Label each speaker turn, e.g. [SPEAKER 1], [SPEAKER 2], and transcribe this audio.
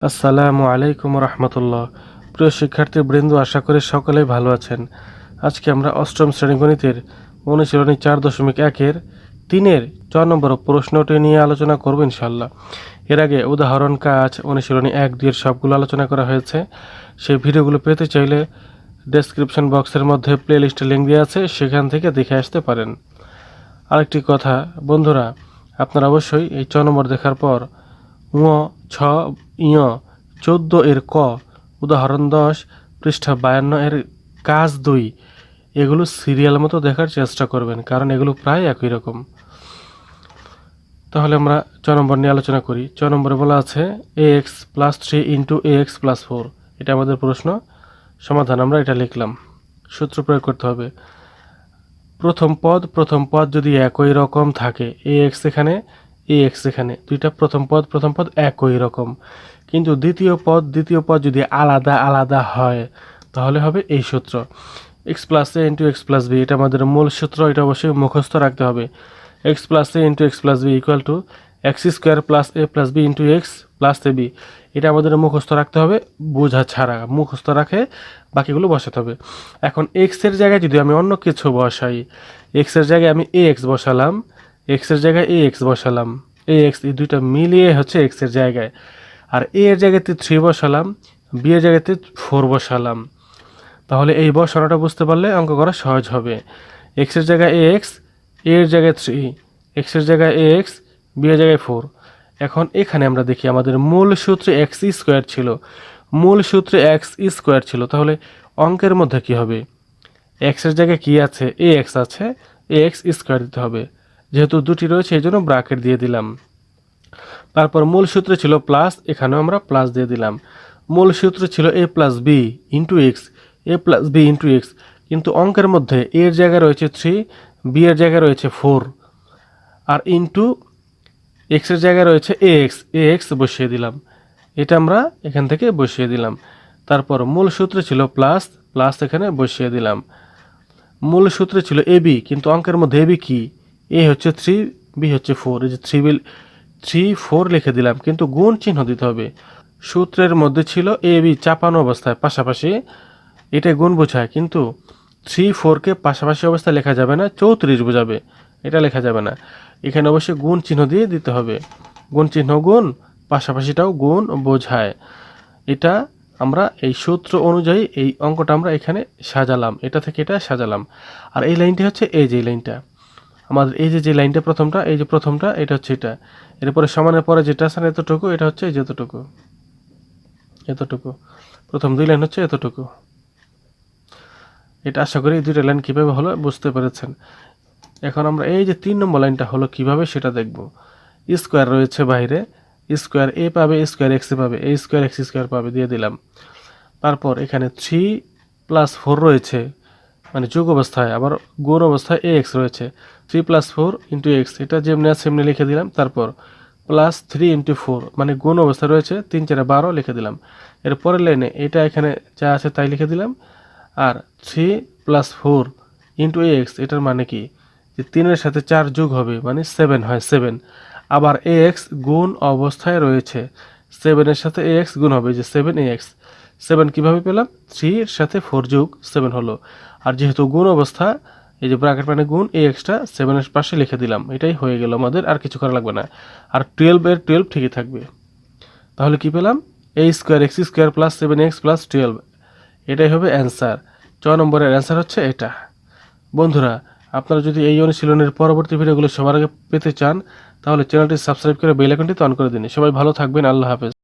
[SPEAKER 1] আসসালামু আলাইকুম রহমতুল্লাহ। প্রিয় শিক্ষার্থীবৃন্দ, আশা করি সকলেই ভালো আছেন। আজকে আমরা অষ্টম শ্রেণী গণিতের অনুশীলনী 4.1-এর 3-এর 4 নম্বর প্রশ্নটি নিয়ে আলোচনা করব ইনশাল্লাহ। এর আগে উদাহরণ কাজ অনুশীলনী 1-2-এর সবগুলো আলোচনা করা হয়েছে। সেই ভিডিওগুলো পেতে চাইলে ডেসক্রিপশন বক্সের মধ্যে প্লে লিস্টের লিঙ্ক দেওয়া আছে, সেখান থেকে দেখে আসতে পারেন। আরেকটি কথা বন্ধুরা, আপনারা অবশ্যই এই 4 নম্বর দেখার পর 14 এর ক, উদাহরণ 10, পৃষ্ঠা 52 এর কাজ 2 এগুলো সিরিয়াল মতো দেখার চেষ্টা করবেন, কারণ এগুলো প্রায় একই রকম। তাহলে আমরা 4 নম্বর নিয়ে আলোচনা করি। 4 নম্বরে বলা আছে ax + 3 × ax + 4। এটা আমাদের প্রশ্ন। সমাধান আমরা এটা লিখলাম। সূত্র প্রয়োগ করতে হবে। প্রথম পদ যদি একই রকম থাকে, ax এখানে ax এখানে, দুইটা প্রথম পদ একই রকম, কিন্তু দ্বিতীয় পদ যদি আলাদা আলাদা হয় তাহলে হবে এই সূত্র x + a × x + b। এটা আমাদের মূল সূত্র, এটা অবশ্যই মুখস্থ রাখতে হবে। x + a × x + b = x² + a + b × x + ab। এটা আমাদের মুখস্থ রাখতে হবে, বোঝা ছাড়া। মুখস্থ রাখে বাকিগুলো বসাতে হবে। এখন x এর জায়গায় যদি আমি অন্য কিছু বসাই, x এর জায়গায় আমি ax বসালাম, x এর জায়গায় ax বসালাম, ax এই দুইটা মিলিয়ে হচ্ছে x এর জায়গায়। আর a এর জায়গাতে 3 বসালাম, b এর জায়গাতে 4 বসালাম। তাহলে এই বসানোটা বুঝতে পারলে অঙ্ক করা সহজ হবে। x এর জায়গায় ax, a এর জায়গায় 3, x এর জায়গায় ax, b এর জায়গায় 4। এখন এখানে আমরা দেখি আমাদের মূল সূত্রে x² ছিল, তাহলে অঙ্কের মধ্যে কি হবে? x এর জায়গায় কি আছে? ax আছে, ax² দিতে হবে। যেহেতু দুটি রয়েছে এই জন্য ব্র্যাকেট দিয়ে দিলাম। তারপর মূল সূত্রে ছিল প্লাস, এখানেও আমরা প্লাস দিয়ে দিলাম। মূল সূত্রে ছিল a + b × x, a + b × x, কিন্তু অঙ্কের মধ্যে a এর জায়গায় রয়েছে 3, b এর জায়গায় রয়েছে 4, আর ইন্টু x এর জায়গায় রয়েছে ax বসিয়ে দিলাম। এটা আমরা এখান থেকে বসিয়ে দিলাম। তারপর মূল সূত্রে ছিল প্লাস এখানে বসিয়ে দিলাম। মূল সূত্রে ছিল ab, কিন্তু অঙ্কের মধ্যে ab কি? a হচ্ছে 3, b হচ্ছে 4, এই যে 3 4 লিখে দিলাম, কিন্তু গুণ চিহ্ন দিতে হবে। সূত্রের মধ্যে ছিল ab চাপানো অবস্থায় পাশাপাশি, এটা গুণ বোঝায়, কিন্তু 3 4-কে পাশাপাশি অবস্থায় লেখা যাবে না, 34 বোঝাবে, এটা লেখা যাবে না। এখানে অবশ্যই গুণ চিহ্ন দিয়ে দিতে হবে। গুণ চিহ্ন গুণ, পাশাপাশিটাও গুণ বোঝায়। এটা আমরা এই সূত্র অনুযায়ী এই অঙ্কটা আমরা এখানে সাজালাম, এটা থেকে এটা সাজালাম। আর এই লাইনটি হচ্ছে এই যে লাইনটা আমাদের, এই যে লাইনটা প্রথমটা, এই যে প্রথমটা, এটা হচ্ছে এটা। এরপরে সমানের পরে যেটা আছে এতটুকু, এটা হচ্ছে এই যে এতটুকু। প্রথম 2 লাইন হচ্ছে এতটুকু। এটা আশা করি এই দুইটা লাইন কীভাবে হলো বুঝতে পেরেছেন। এখন আমরা এই যে 3 নম্বর লাইনটা হলো কিভাবে সেটা দেখব। স্কোয়ার রয়েছে বাইরে, স্কোয়ার a পাবে, স্কোয়ার x পাবে, a² x² পাবে, দিয়ে দিলাম। তারপর এখানে 3 + 4 রয়েছে, মানে যোগ অবস্থায়, আবার গুণ অবস্থায় ax রয়েছে। 3 + 4 × x, এটা যেমনি আছে সেমনি লিখে দিলাম। তারপর +3 × 4, মানে গুণ অবস্থায় রয়েছে, 3 4 12 লিখে দিলাম। এর পরের লাইনে এটা এখানে যা আছে তাই লিখে দিলাম। আর 3 + 4 × ax, এটার মানে কি? যে 3-এর সাথে 4 যোগ হবে, মানে 7 হয়, 7। আবার ax গুণ অবস্থায় রয়েছে, 7-এর সাথে ax গুণ হবে, যে 7ax। 7 কিভাবে পেলাম? 3 এর সাথে 4 যোগ 7 হলো। আর যেহেতু গুণ অবস্থা, এই যে ব্র্যাকেট মানে গুণ, ax-টা 7-এর পাশে লিখে দিলাম। এটাই হয়ে গেল আমাদের, আর কিছু করা লাগবে না। আর 12 এর 12 ঠিকই থাকবে। তাহলে কি পেলাম? a² x² + 7x + 12। এটাই হবে অ্যান্সার। 6 নম্বরের অ্যান্সার হচ্ছে এটা। বন্ধুরা, আপনারা যদি এই অনুশীলনের পরবর্তী ভিডিওগুলো সবার আগে পেতে চান, তাহলে চ্যানেলটি সাবস্ক্রাইব করে বেল আইকনটি অন করে দিন। সবাই ভালো থাকবেন। আল্লাহ হাফেজ।